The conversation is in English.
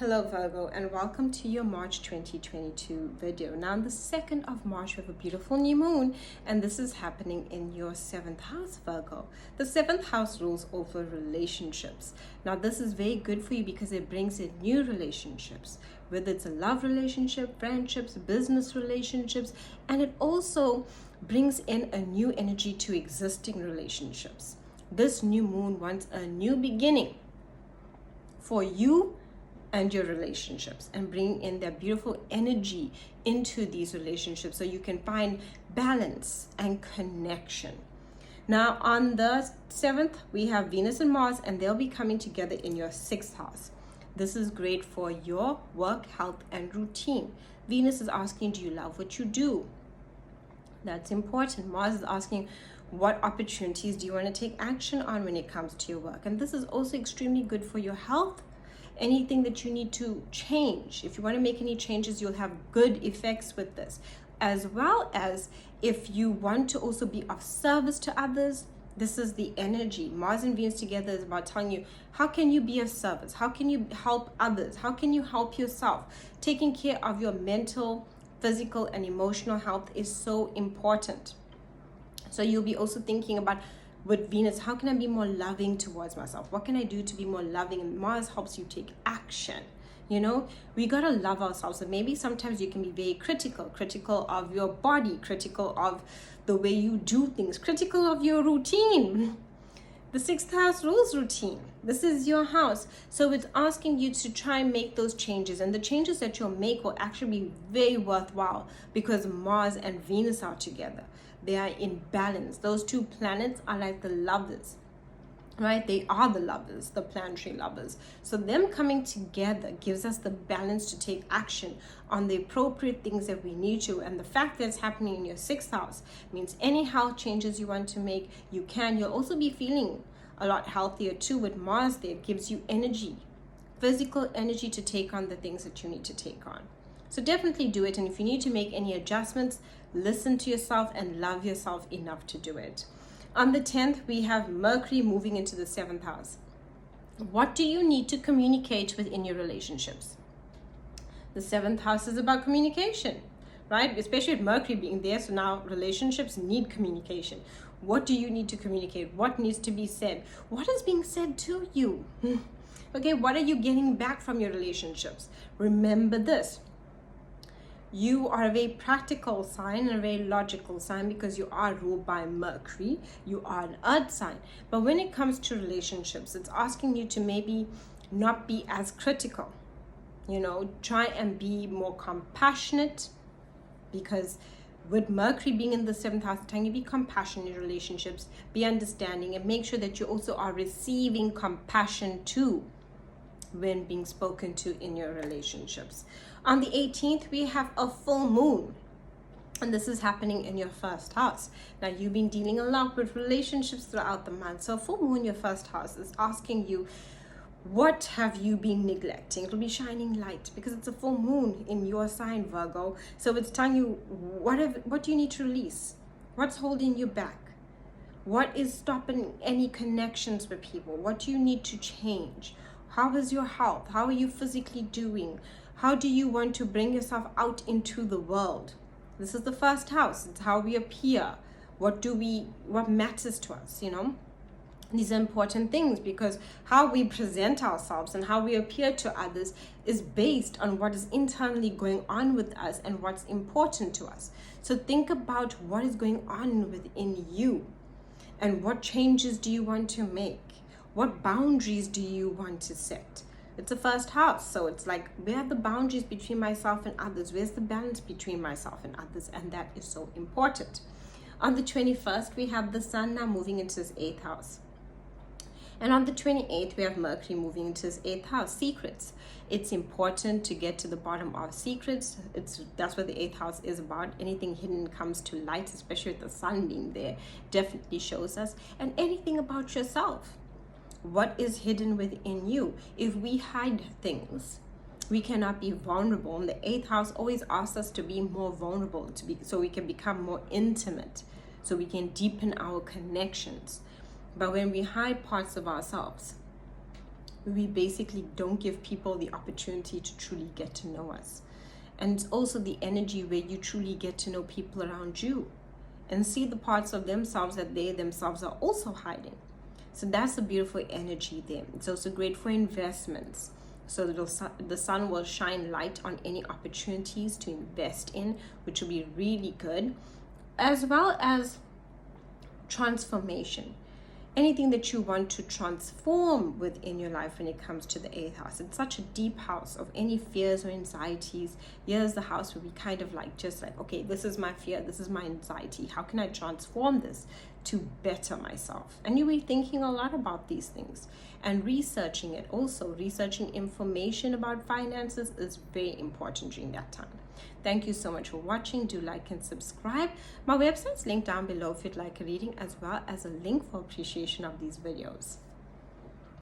Hello Virgo, and welcome to your March 2022 video. Now on the 2nd of March we have a beautiful new moon, and this is happening in your 7th house, Virgo. The 7th house rules over relationships. Now this is very good for you because it brings in new relationships, whether it's a love relationship, friendships, business relationships, and it also brings in a new energy to existing relationships. This new moon wants a new beginning for you and your relationships, and bring in that beautiful energy into these relationships so you can find balance and connection. Now on the 7th we have Venus and Mars, and they'll be coming together in your 6th house. This is great for your work, health, and routine. Venus is asking, do you love what you do? That's important. Mars is asking, what opportunities do you want to take action on when it comes to your work? And this is also extremely good for your health. Anything that you need to change, if you want to make any changes, you'll have good effects with this, as well as if you want to also be of service to others. This is the energy. Mars and Venus together is about telling you, how can you be of service? How can you help others? How can you help yourself? Taking care of your mental, physical, and emotional health is so important. So you'll be also thinking about, with Venus, how can I be more loving towards myself? What can I do to be more loving? And Mars helps you take action. You know, we gotta love ourselves. And maybe sometimes you can be very critical of your body, critical of the way you do things, critical of your routine. The 6th house rules routine. This is your house. So it's asking you to try and make those changes. And the changes that you'll make will actually be very worthwhile because Mars and Venus are together. They are in balance. Those two planets are like the lovers, right? They are the lovers, the planetary lovers. So them coming together gives us the balance to take action on the appropriate things that we need to. And the fact that it's happening in your 6th house means any health changes you want to make, you can. You'll also be feeling a lot healthier too with Mars there. It gives you energy, physical energy to take on the things that you need to take on. So definitely do it. And if you need to make any adjustments, listen to yourself and love yourself enough to do it. On the 10th, we have Mercury moving into the 7th house. What do you need to communicate within your relationships? The 7th house is about communication, right? Especially with Mercury being there. So now relationships need communication. What do you need to communicate? What needs to be said? What is being said to you? Okay, what are you getting back from your relationships? Remember this. You are a very practical sign and a very logical sign because you are ruled by Mercury. You are an earth sign. But when it comes to relationships, it's asking you to maybe not be as critical. You know, try and be more compassionate, because with Mercury being in the 7th house, it's telling you be compassionate in relationships, be understanding, and make sure that you also are receiving compassion too when being spoken to in your relationships. On the 18th, we have a full moon, and this is happening in your 1st house. Now, you've been dealing a lot with relationships throughout the month. So full moon in your 1st house is asking you, what have you been neglecting? It'll be shining light because it's a full moon in your sign, Virgo. So it's telling you, what do you need to release? What's holding you back? What is stopping any connections with people? What do you need to change? How is your health? How are you physically doing? How do you want to bring yourself out into the world? This is the 1st house. It's how we appear. What matters to us, you know? These are important things because how we present ourselves and how we appear to others is based on what is internally going on with us and what's important to us. So think about what is going on within you and what changes do you want to make? What boundaries do you want to set? It's the 1st house. So it's like, where are the boundaries between myself and others? Where's the balance between myself and others? And that is so important. On the 21st, we have the sun now moving into his 8th house. And on the 28th, we have Mercury moving into his 8th house, secrets. It's important to get to the bottom of secrets. That's what the 8th house is about. Anything hidden comes to light, especially with the sun being there, definitely shows us. And anything about yourself. What is hidden within you? If we hide things, we cannot be vulnerable. And the 8th house always asks us to be more vulnerable, so we can become more intimate, so we can deepen our connections. But when we hide parts of ourselves, We basically don't give people the opportunity to truly get to know us. And it's also the energy where you truly get to know people around you and see the parts of themselves that they themselves are also hiding. So that's a beautiful energy there. It's also great for investments. So the sun will shine light on any opportunities to invest in, which will be really good, as well as transformation. Anything that you want to transform within your life when it comes to the 8th house. It's such a deep house of any fears or anxieties. Here's the house where we kind of like, just like, okay, this is my fear, this is my anxiety. How can I transform this to better myself? And you'll be thinking a lot about these things and researching it. Also, researching information about finances is very important during that time. Thank you so much for watching. Do like and subscribe. My website's linked down below if you'd like a reading, as well as a link for appreciation of these videos.